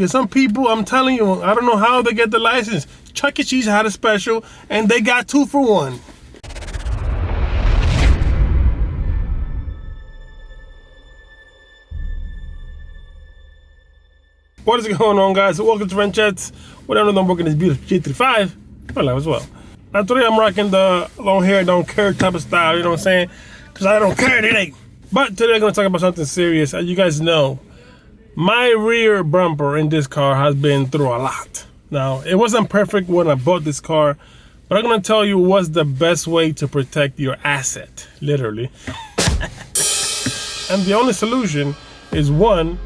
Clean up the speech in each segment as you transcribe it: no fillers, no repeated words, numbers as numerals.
Some people, I'm telling you, I don't know how they get the license. Chuck E. Cheese had a special, and they got 2 for 1. What is going on, guys? Welcome to Wrenchettes. Whatever I'm working this beautiful G35, my life as well. Now today I'm rocking the long hair, don't care type of style, you know what I'm saying? Because I don't care today. But today I'm going to talk about something serious. As you guys know, my rear bumper in this car has been through a lot. Now, it wasn't perfect when I bought this car, but I'm going to tell you what's the best way to protect your asset, literally. And the only solution is 1,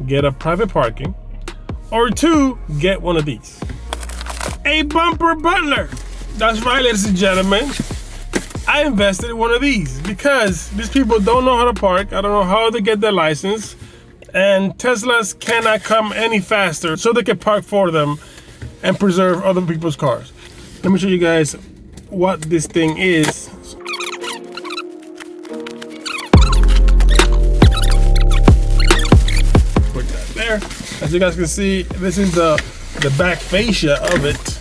get a private parking, or 2, get one of these. A bumper butler. That's right, ladies and gentlemen. I invested in one of these because these people don't know how to park. I don't know how they get their license. And Teslas cannot come any faster, so they can park for them and preserve other people's cars. Let me show you guys what this thing is. Put that there. As you guys can see, this is the back fascia of it,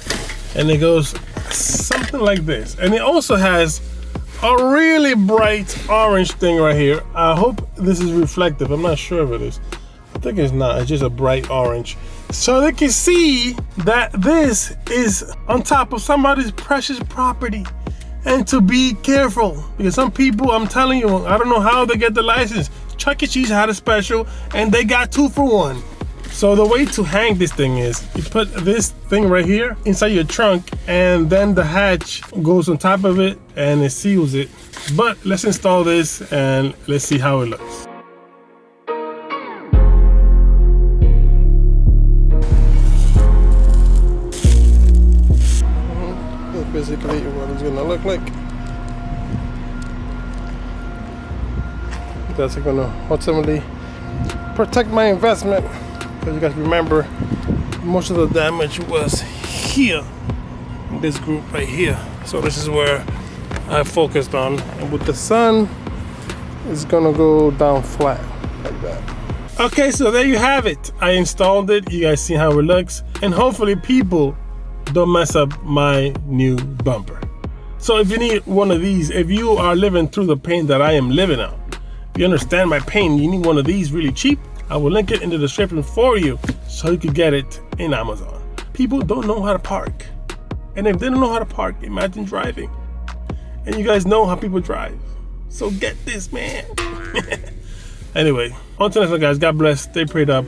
and it goes something like this. And it also has a really bright orange thing right here. I hope this is reflective. I'm not sure if it is. I think it's not. It's just a bright orange. So they can see that this is on top of somebody's precious property. And to be careful, because some people, I'm telling you, I don't know how they get the license. Chuck E. Cheese had a special, and they got 2 for 1. So the way to hang this thing is you put this thing right here inside your trunk, and then the hatch goes on top of it and it seals it. But let's install this and let's see how it looks. That's basically what it's gonna look like. That's gonna ultimately protect my investment. As you guys remember, most of the damage was here, in this group right here. So this is where I focused on. And with the sun, it's gonna go down flat like that. Okay, so there you have it. I installed it. You guys see how it looks. And hopefully people don't mess up my new bumper. So if you need one of these, if you are living through the pain that I am living out, if you understand my pain, you need one of these really cheap, I will link it in the description for you so you can get it in Amazon. People don't know how to park. And if they don't know how to park, imagine driving. And you guys know how people drive. So get this, man. Anyway, until next time, guys, God bless. Stay prayed up.